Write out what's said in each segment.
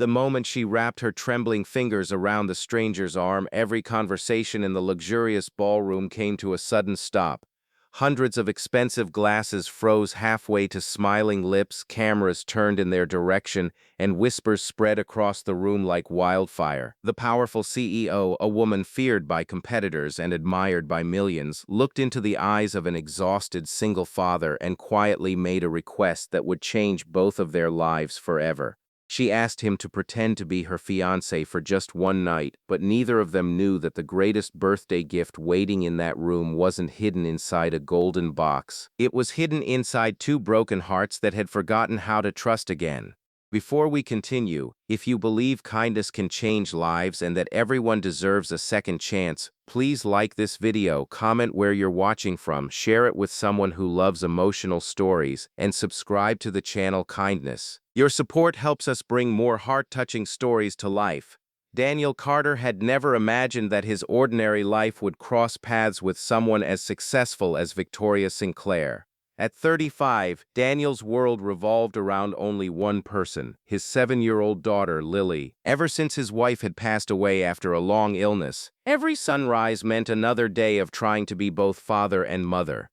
The moment she wrapped her trembling fingers around the stranger's arm, every conversation in the luxurious ballroom came to a sudden stop. Hundreds of expensive glasses froze halfway to smiling lips, cameras turned in their direction, and whispers spread across the room like wildfire. The powerful CEO, a woman feared by competitors and admired by millions, looked into the eyes of an exhausted single father and quietly made a request that would change both of their lives forever. She asked him to pretend to be her fiancé for just one night, but neither of them knew that the greatest birthday gift waiting in that room wasn't hidden inside a golden box. It was hidden inside two broken hearts that had forgotten how to trust again. Before we continue, if you believe kindness can change lives and that everyone deserves a second chance, please like this video, comment where you're watching from, share it with someone who loves emotional stories, and subscribe to the channel Kindness. Your support helps us bring more heart-touching stories to life. Daniel Carter had never imagined that his ordinary life would cross paths with someone as successful as Victoria Sinclair. At 35, Daniel's world revolved around only one person, his 7-year-old daughter, Lily. Ever since his wife had passed away after a long illness, every sunrise meant another day of trying to be both father and mother.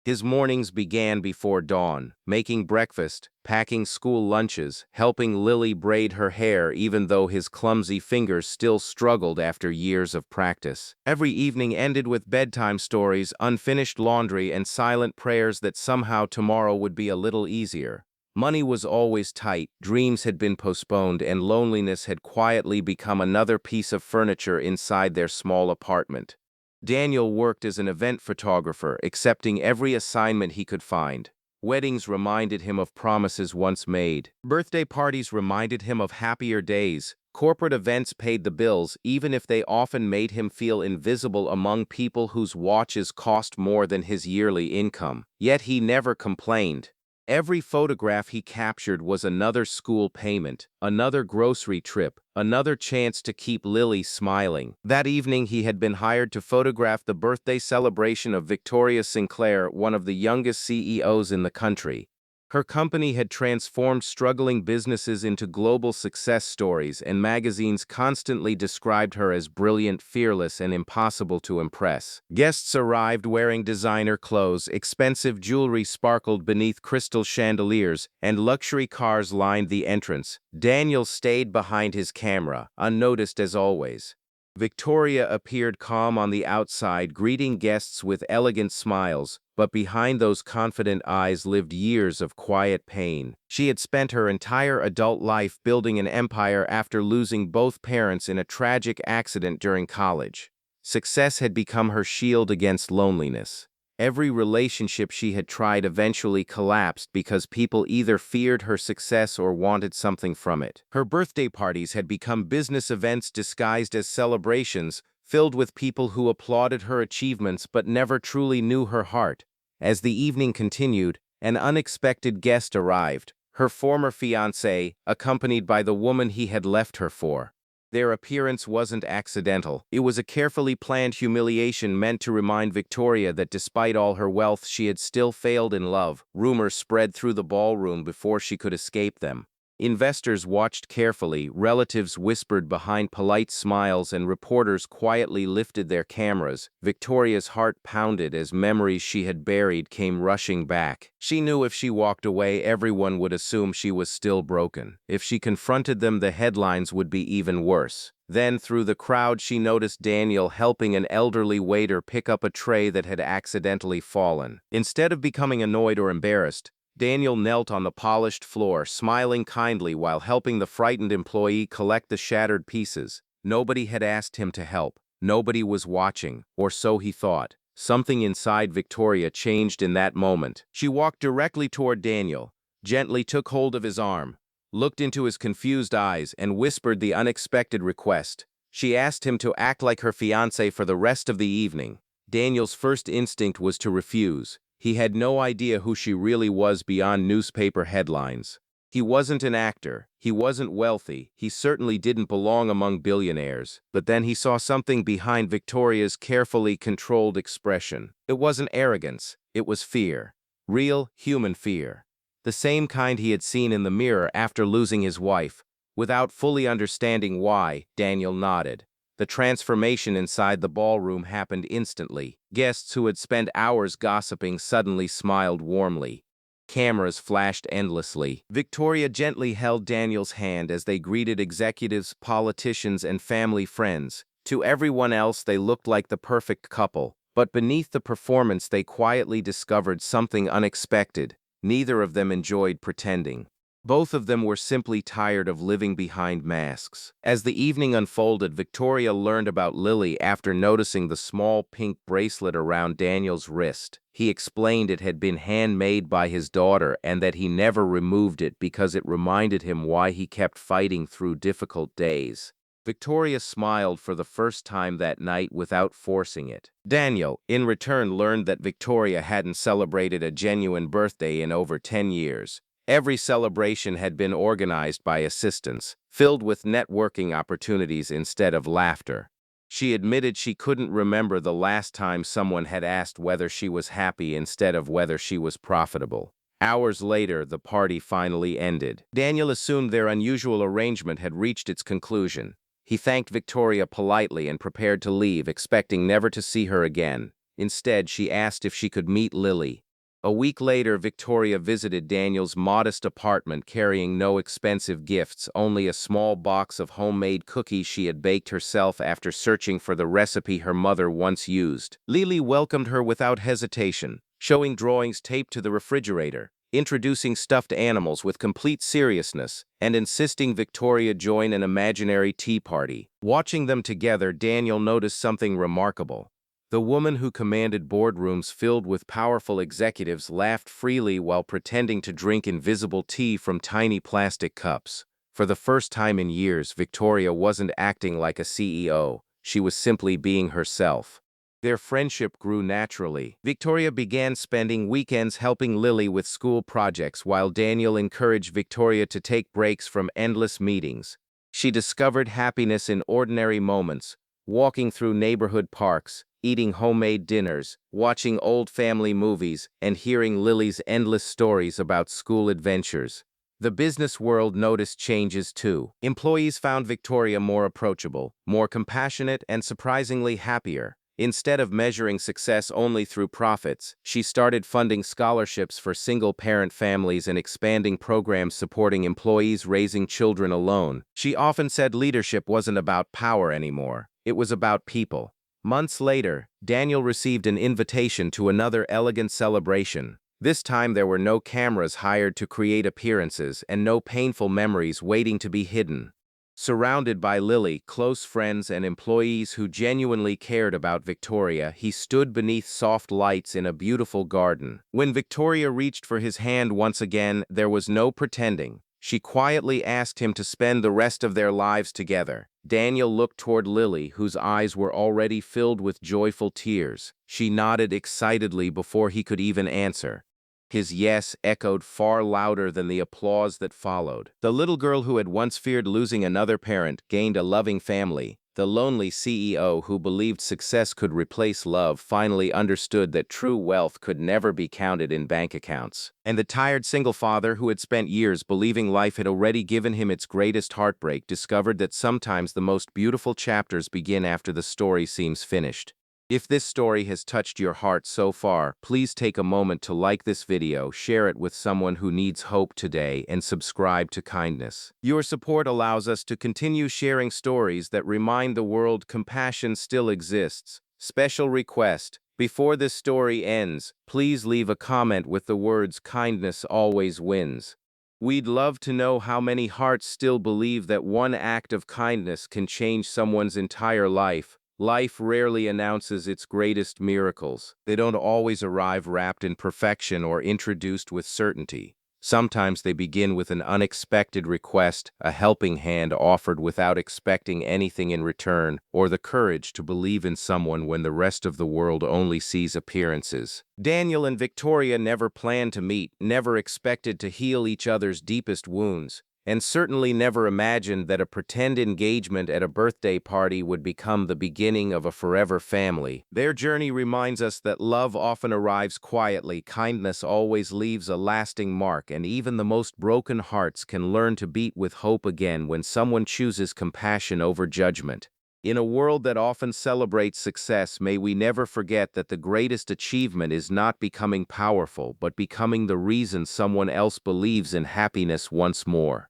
His mornings began before dawn, making breakfast, packing school lunches, helping Lily braid her hair even though his clumsy fingers still struggled after years of practice. Every evening ended with bedtime stories, unfinished laundry, and silent prayers that somehow tomorrow would be a little easier. Money was always tight, dreams had been postponed, and loneliness had quietly become another piece of furniture inside their small apartment. Daniel worked as an event photographer, accepting every assignment he could find. Weddings reminded him of promises once made. Birthday parties reminded him of happier days. Corporate events paid the bills, even if they often made him feel invisible among people whose watches cost more than his yearly income. Yet he never complained. Every photograph he captured was another school payment, another grocery trip, another chance to keep Lily smiling. That evening he had been hired to photograph the birthday celebration of Victoria Sinclair, one of the youngest CEOs in the country. Her company had transformed struggling businesses into global success stories, and magazines constantly described her as brilliant, fearless, and impossible to impress. Guests arrived wearing designer clothes, expensive jewelry sparkled beneath crystal chandeliers, and luxury cars lined the entrance. Daniel stayed behind his camera, unnoticed as always. Victoria appeared calm on the outside, greeting guests with elegant smiles, but behind those confident eyes lived years of quiet pain. She had spent her entire adult life building an empire after losing both parents in a tragic accident during college. Success had become her shield against loneliness. Every relationship she had tried eventually collapsed because people either feared her success or wanted something from it. Her birthday parties had become business events disguised as celebrations, filled with people who applauded her achievements but never truly knew her heart. As the evening continued, an unexpected guest arrived, her former fiancé, accompanied by the woman he had left her for. Their appearance wasn't accidental. It was a carefully planned humiliation meant to remind Victoria that despite all her wealth, she had still failed in love. Rumors spread through the ballroom before she could escape them. Investors watched carefully, relatives whispered behind polite smiles, and reporters quietly lifted their cameras. Victoria's heart pounded as memories she had buried came rushing back. She knew if she walked away, everyone would assume she was still broken. If she confronted them, the headlines would be even worse. Then, through the crowd, she noticed Daniel helping an elderly waiter pick up a tray that had accidentally fallen. Instead of becoming annoyed or embarrassed, Daniel knelt on the polished floor, smiling kindly while helping the frightened employee collect the shattered pieces. Nobody had asked him to help. Nobody was watching, or so he thought. Something inside Victoria changed in that moment. She walked directly toward Daniel, gently took hold of his arm, looked into his confused eyes, and whispered the unexpected request. She asked him to act like her fiancé for the rest of the evening. Daniel's first instinct was to refuse. He had no idea who she really was beyond newspaper headlines. He wasn't an actor, he wasn't wealthy, he certainly didn't belong among billionaires. But then he saw something behind Victoria's carefully controlled expression. It wasn't arrogance, it was fear. Real, human fear. The same kind he had seen in the mirror after losing his wife. Without fully understanding why, Daniel nodded. The transformation inside the ballroom happened instantly. Guests who had spent hours gossiping suddenly smiled warmly. Cameras flashed endlessly. Victoria gently held Daniel's hand as they greeted executives, politicians, and family friends. To everyone else, they looked like the perfect couple. But beneath the performance, they quietly discovered something unexpected. Neither of them enjoyed pretending. Both of them were simply tired of living behind masks. As the evening unfolded, Victoria learned about Lily after noticing the small pink bracelet around Daniel's wrist. He explained it had been handmade by his daughter and that he never removed it because it reminded him why he kept fighting through difficult days. Victoria smiled for the first time that night without forcing it. Daniel, in return, learned that Victoria hadn't celebrated a genuine birthday in over 10 years. Every celebration had been organized by assistants, filled with networking opportunities instead of laughter. She admitted she couldn't remember the last time someone had asked whether she was happy instead of whether she was profitable. Hours later, the party finally ended. Daniel assumed their unusual arrangement had reached its conclusion. He thanked Victoria politely and prepared to leave, expecting never to see her again. Instead, she asked if she could meet Lily. A week later, Victoria visited Daniel's modest apartment carrying no expensive gifts, only a small box of homemade cookies she had baked herself after searching for the recipe her mother once used. Lily welcomed her without hesitation, showing drawings taped to the refrigerator, introducing stuffed animals with complete seriousness, and insisting Victoria join an imaginary tea party. Watching them together, Daniel noticed something remarkable. The woman who commanded boardrooms filled with powerful executives laughed freely while pretending to drink invisible tea from tiny plastic cups. For the first time in years, Victoria wasn't acting like a CEO. She was simply being herself. Their friendship grew naturally. Victoria began spending weekends helping Lily with school projects while Daniel encouraged Victoria to take breaks from endless meetings. She discovered happiness in ordinary moments, walking through neighborhood parks, eating homemade dinners, watching old family movies, and hearing Lily's endless stories about school adventures. The business world noticed changes too. Employees found Victoria more approachable, more compassionate, and surprisingly happier. Instead of measuring success only through profits, she started funding scholarships for single-parent families and expanding programs supporting employees raising children alone. She often said leadership wasn't about power anymore. It was about people. Months later, Daniel received an invitation to another elegant celebration. This time there were no cameras hired to create appearances and no painful memories waiting to be hidden. Surrounded by Lily, close friends, and employees who genuinely cared about Victoria, he stood beneath soft lights in a beautiful garden. When Victoria reached for his hand once again, there was no pretending. She quietly asked him to spend the rest of their lives together. Daniel looked toward Lily, whose eyes were already filled with joyful tears. She nodded excitedly before he could even answer. His yes echoed far louder than the applause that followed. The little girl who had once feared losing another parent gained a loving family. The lonely CEO who believed success could replace love finally understood that true wealth could never be counted in bank accounts. And the tired single father who had spent years believing life had already given him its greatest heartbreak discovered that sometimes the most beautiful chapters begin after the story seems finished. If this story has touched your heart so far, please take a moment to like this video, share it with someone who needs hope today, and subscribe to Kindness. Your support allows us to continue sharing stories that remind the world compassion still exists. Special request: before this story ends, please leave a comment with the words "Kindness always wins." We'd love to know how many hearts still believe that one act of kindness can change someone's entire life. Life rarely announces its greatest miracles. They don't always arrive wrapped in perfection or introduced with certainty. Sometimes they begin with an unexpected request, a helping hand offered without expecting anything in return, or the courage to believe in someone when the rest of the world only sees appearances. Daniel and Victoria never planned to meet, never expected to heal each other's deepest wounds. and certainly never imagined that a pretend engagement at a birthday party would become the beginning of a forever family. Their journey reminds us that love often arrives quietly, kindness always leaves a lasting mark, and even the most broken hearts can learn to beat with hope again when someone chooses compassion over judgment. In a world that often celebrates success, may we never forget that the greatest achievement is not becoming powerful, but becoming the reason someone else believes in happiness once more.